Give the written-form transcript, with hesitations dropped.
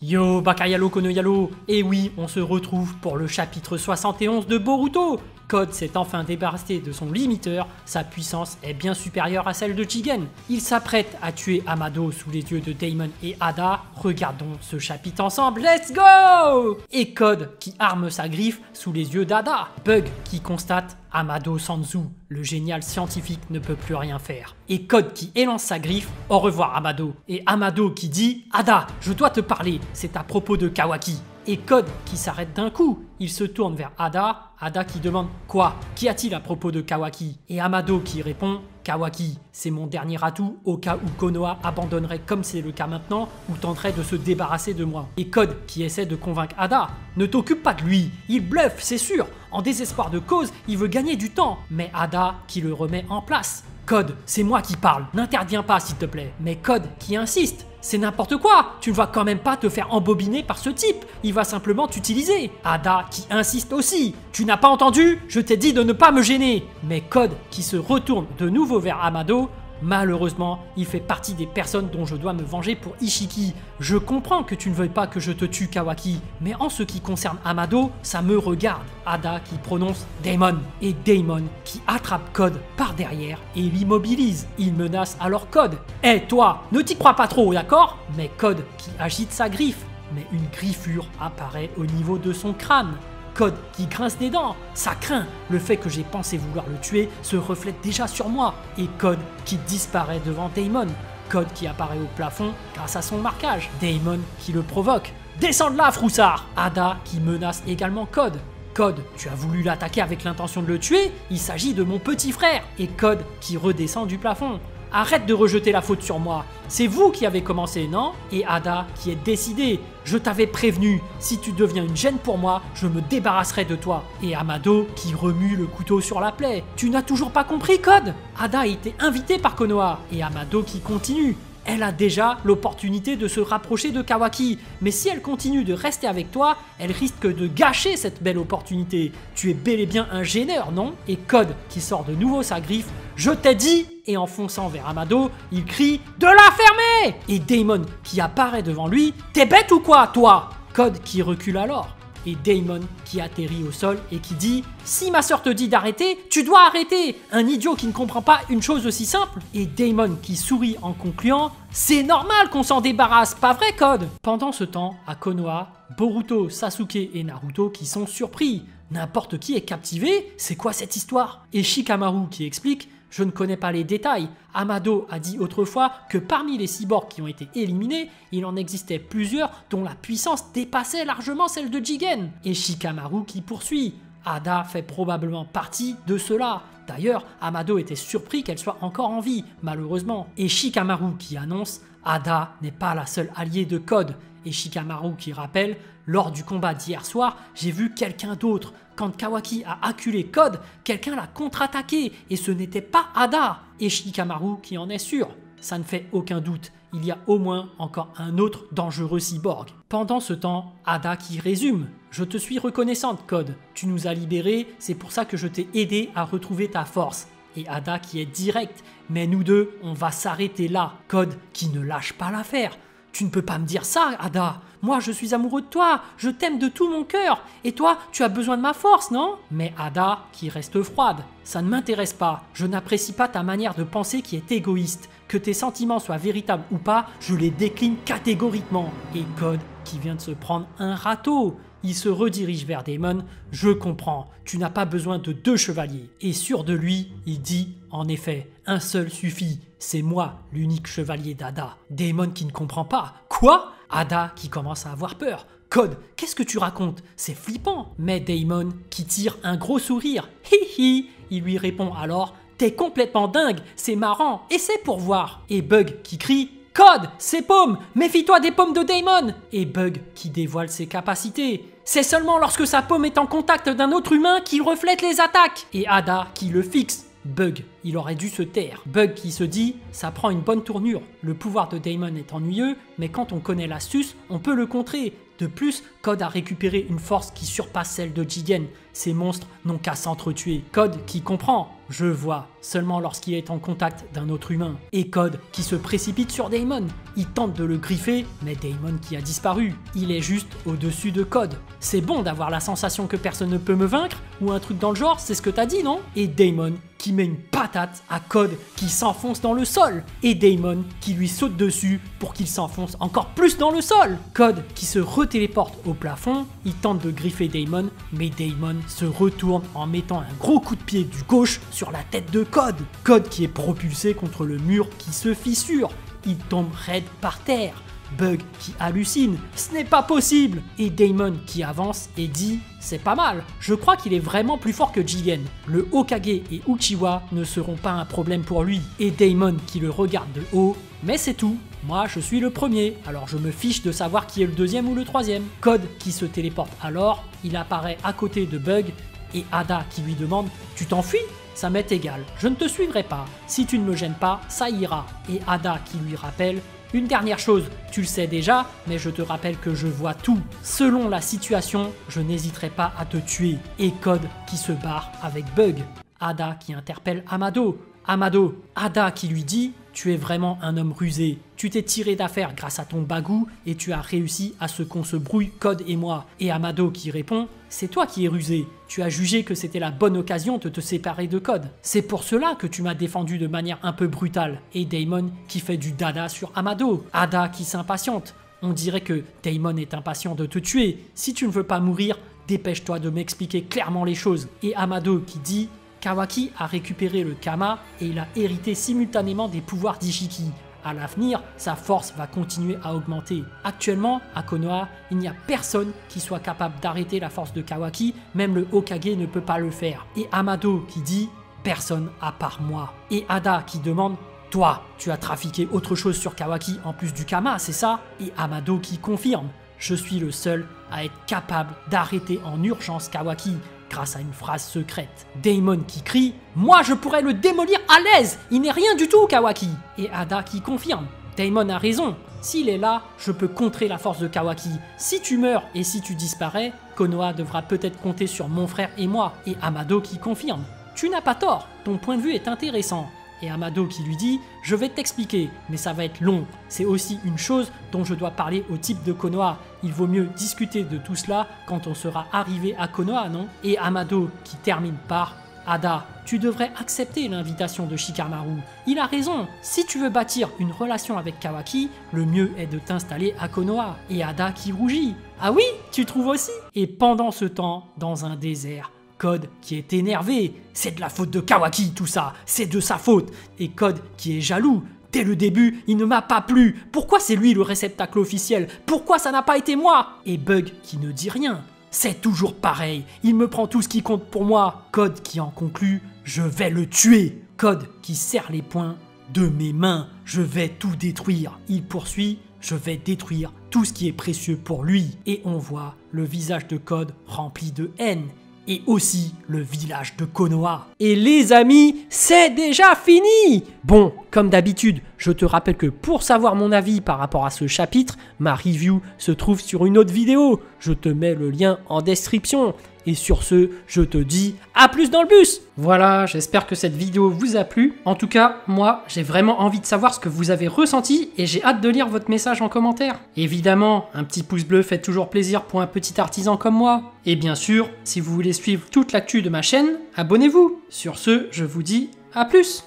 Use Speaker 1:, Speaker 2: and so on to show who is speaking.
Speaker 1: Yo Bakayalo Konoyalo, et oui, on se retrouve pour le chapitre 71 de Boruto. Code s'est enfin débarrassé de son limiteur, sa puissance est bien supérieure à celle de Jigen. Il s'apprête à tuer Amado sous les yeux de Daemon et Ada. Regardons ce chapitre ensemble, let's go! Et Code qui arme sa griffe sous les yeux d'Ada. Bug qui constate Amado Sanzu, le génial scientifique ne peut plus rien faire. Et Code qui élance sa griffe, au revoir Amado. Et Amado qui dit Ada, je dois te parler, c'est à propos de Kawaki. Et Code qui s'arrête d'un coup, il se tourne vers Ada, Ada qui demande quoi? Qu'y a-t-il à propos de Kawaki? Et Amado qui répond Kawaki, c'est mon dernier atout au cas où Konoha abandonnerait comme c'est le cas maintenant ou tenterait de se débarrasser de moi. Et Code qui essaie de convaincre Ada, ne t'occupe pas de lui, il bluffe c'est sûr, en désespoir de cause, il veut gagner du temps. Mais Ada qui le remet en place. Code, c'est moi qui parle, n'interviens pas s'il te plaît. Mais Code qui insiste, c'est n'importe quoi, tu ne vas quand même pas te faire embobiner par ce type, il va simplement t'utiliser. Ada qui insiste aussi, tu n'as pas entendu? Je t'ai dit de ne pas me gêner. Mais Code qui se retourne de nouveau vers Amado, malheureusement, il fait partie des personnes dont je dois me venger pour Ishiki. Je comprends que tu ne veuilles pas que je te tue Kawaki, mais en ce qui concerne Amado, ça me regarde. Ada qui prononce Daemon, et Daemon qui attrape Code par derrière et l'immobilise. Il menace alors Code. Hé toi, ne t'y crois pas trop, d'accord? Mais Code qui agite sa griffe, mais une griffure apparaît au niveau de son crâne. Code qui grince des dents, ça craint, le fait que j'ai pensé vouloir le tuer se reflète déjà sur moi. Et Code qui disparaît devant Daemon, Code qui apparaît au plafond grâce à son marquage, Daemon qui le provoque. Descends de là, froussard! Ada qui menace également Code. Code, tu as voulu l'attaquer avec l'intention de le tuer, il s'agit de mon petit frère. Et Code qui redescend du plafond. Arrête de rejeter la faute sur moi, c'est vous qui avez commencé, non? Et Ada qui est décidée, je t'avais prévenu, si tu deviens une gêne pour moi, je me débarrasserai de toi. Et Amado qui remue le couteau sur la plaie, tu n'as toujours pas compris, Code? Ada a été invitée par Konoha. Et Amado qui continue, elle a déjà l'opportunité de se rapprocher de Kawaki, mais si elle continue de rester avec toi, elle risque de gâcher cette belle opportunité. Tu es bel et bien un gêneur, non? Et Code qui sort de nouveau sa griffe, je t'ai dit! Et en fonçant vers Amado, il crie de la fermer! Et Daemon qui apparaît devant lui, t'es bête ou quoi, toi? Code qui recule alors. Et Daemon qui atterrit au sol et qui dit « Si ma sœur te dit d'arrêter, tu dois arrêter ! Un idiot qui ne comprend pas une chose aussi simple !» Et Daemon qui sourit en concluant « C'est normal qu'on s'en débarrasse, pas vrai, Code ?» Pendant ce temps, à Konoha, Boruto, Sasuke et Naruto qui sont surpris. N'importe qui est captivé, c'est quoi cette histoire? Et Shikamaru qui explique « Je ne connais pas les détails. Amado a dit autrefois que parmi les cyborgs qui ont été éliminés, il en existait plusieurs dont la puissance dépassait largement celle de Jigen. » Et Shikamaru qui poursuit. Ada fait probablement partie de cela. D'ailleurs, Amado était surpris qu'elle soit encore en vie, malheureusement. Et Shikamaru qui annonce « Ada n'est pas la seule alliée de Code. » Et Shikamaru qui rappelle « Lors du combat d'hier soir, j'ai vu quelqu'un d'autre. Quand Kawaki a acculé Code, quelqu'un l'a contre-attaqué et ce n'était pas Ada. » Et Shikamaru qui en est sûr. Ça ne fait aucun doute, il y a au moins encore un autre dangereux cyborg. Pendant ce temps, Ada qui résume. Je te suis reconnaissante, Code. Tu nous as libérés, c'est pour ça que je t'ai aidé à retrouver ta force. Et Ada qui est direct. Mais nous deux, on va s'arrêter là. Code qui ne lâche pas l'affaire. Tu ne peux pas me dire ça, Ada. Moi, je suis amoureux de toi, je t'aime de tout mon cœur. Et toi, tu as besoin de ma force, non? Mais Ada, qui reste froide. Ça ne m'intéresse pas. Je n'apprécie pas ta manière de penser qui est égoïste. Que tes sentiments soient véritables ou pas, je les décline catégoriquement. Et Code, qui vient de se prendre un râteau. Il se redirige vers Daemon. Je comprends, tu n'as pas besoin de 2 chevaliers. Et sûr de lui, il dit, en effet, un seul suffit. C'est moi, l'unique chevalier d'Ada. Daemon qui ne comprend pas. Quoi? Ada qui commence à avoir peur. Code, qu'est-ce que tu racontes? C'est flippant. Mais Daemon qui tire un gros sourire. Hi hi. Il lui répond alors, t'es complètement dingue, c'est marrant, et c'est pour voir. Et Bug qui crie, Code, c'est Paume, méfie-toi des paumes de Daemon. Et Bug qui dévoile ses capacités. C'est seulement lorsque sa paume est en contact d'un autre humain qu'il reflète les attaques. Et Ada qui le fixe. Bug, il aurait dû se taire. Bug qui se dit, ça prend une bonne tournure. Le pouvoir de Daemon est ennuyeux, mais quand on connaît l'astuce, on peut le contrer. De plus, Code a récupéré une force qui surpasse celle de Jigen. Ces monstres n'ont qu'à s'entretuer. Code qui comprend. Je vois seulement lorsqu'il est en contact d'un autre humain. Et Code qui se précipite sur Damon. Il tente de le griffer, mais Damon qui a disparu. Il est juste au-dessus de Code. C'est bon d'avoir la sensation que personne ne peut me vaincre, ou un truc dans le genre, c'est ce que t'as dit, non? Et Damon qui met une patate à Code qui s'enfonce dans le sol. Et Damon qui lui saute dessus pour qu'il s'enfonce encore plus dans le sol. Code qui se retéléporte au plafond. Il tente de griffer Damon, mais Damon se retourne en mettant un gros coup de pied du gauche sur la tête de Code. Code qui est propulsé contre le mur qui se fissure. Il tombe raide par terre. Bug qui hallucine, ce n'est pas possible. Et Damon qui avance et dit, c'est pas mal, je crois qu'il est vraiment plus fort que Jigen. Le Hokage et Uchiwa ne seront pas un problème pour lui. Et Damon qui le regarde de haut, mais c'est tout. Moi je suis le premier, alors je me fiche de savoir qui est le deuxième ou le troisième. Code qui se téléporte alors, il apparaît à côté de Bug et Ada qui lui demande, tu t'enfuis ? Ça m'est égal, je ne te suivrai pas. Si tu ne me gênes pas, ça ira. Et Ada qui lui rappelle, une dernière chose, tu le sais déjà, mais je te rappelle que je vois tout. Selon la situation, je n'hésiterai pas à te tuer. Et Code qui se barre avec Bug. Ada qui interpelle Amado. Amado, Ada qui lui dit, tu es vraiment un homme rusé. Tu t'es tiré d'affaire grâce à ton bagou et tu as réussi à ce qu'on se brouille, Code et moi. Et Amado qui répond, c'est toi qui es rusé. Tu as jugé que c'était la bonne occasion de te séparer de Code. C'est pour cela que tu m'as défendu de manière un peu brutale. Et Damon qui fait du dada sur Amado. Ada qui s'impatiente. On dirait que Damon est impatient de te tuer. Si tu ne veux pas mourir, dépêche-toi de m'expliquer clairement les choses. Et Amado qui dit, Kawaki a récupéré le Kama et il a hérité simultanément des pouvoirs d'Ishiki. À l'avenir, sa force va continuer à augmenter. Actuellement, à Konoha, il n'y a personne qui soit capable d'arrêter la force de Kawaki, même le Hokage ne peut pas le faire. Et Amado qui dit « personne à part moi ». Et Ada qui demande « toi, tu as trafiqué autre chose sur Kawaki en plus du Kama, c'est ça ?» Et Amado qui confirme « je suis le seul à être capable d'arrêter en urgence Kawaki ». Grâce à une phrase secrète. Damon qui crie « moi je pourrais le démolir à l'aise, il n'est rien du tout Kawaki !» Et Ada qui confirme « Damon a raison, s'il est là, je peux contrer la force de Kawaki. Si tu meurs et si tu disparais, Konoha devra peut-être compter sur mon frère et moi. » Et Amado qui confirme « tu n'as pas tort, ton point de vue est intéressant. » Et Amado qui lui dit « je vais t'expliquer, mais ça va être long. C'est aussi une chose dont je dois parler au type de Konoha. Il vaut mieux discuter de tout cela quand on sera arrivé à Konoha, non ?» Et Amado qui termine par « Ada, tu devrais accepter l'invitation de Shikamaru. Il a raison, si tu veux bâtir une relation avec Kawaki, le mieux est de t'installer à Konoha. » Et Ada qui rougit « ah oui, tu trouves aussi ?» Et pendant ce temps, dans un désert, Code qui est énervé, c'est de la faute de Kawaki tout ça, c'est de sa faute. Et Code qui est jaloux, dès le début, il ne m'a pas plu. Pourquoi c'est lui le réceptacle officiel? Pourquoi ça n'a pas été moi? Et Bug qui ne dit rien, c'est toujours pareil, il me prend tout ce qui compte pour moi. Code qui en conclut, je vais le tuer. Code qui serre les poings, de mes mains, je vais tout détruire. Il poursuit, je vais détruire tout ce qui est précieux pour lui. Et on voit le visage de Code rempli de haine. Et aussi le village de Konoha. Et les amis, c'est déjà fini! Bon, comme d'habitude, je te rappelle que pour savoir mon avis par rapport à ce chapitre, ma review se trouve sur une autre vidéo. Je te mets le lien en description. Et sur ce, je te dis à plus dans le bus! Voilà, j'espère que cette vidéo vous a plu. En tout cas, moi, j'ai vraiment envie de savoir ce que vous avez ressenti et j'ai hâte de lire votre message en commentaire. Évidemment, un petit pouce bleu fait toujours plaisir pour un petit artisan comme moi. Et bien sûr, si vous voulez suivre toute l'actu de ma chaîne, abonnez-vous. Sur ce, je vous dis à plus!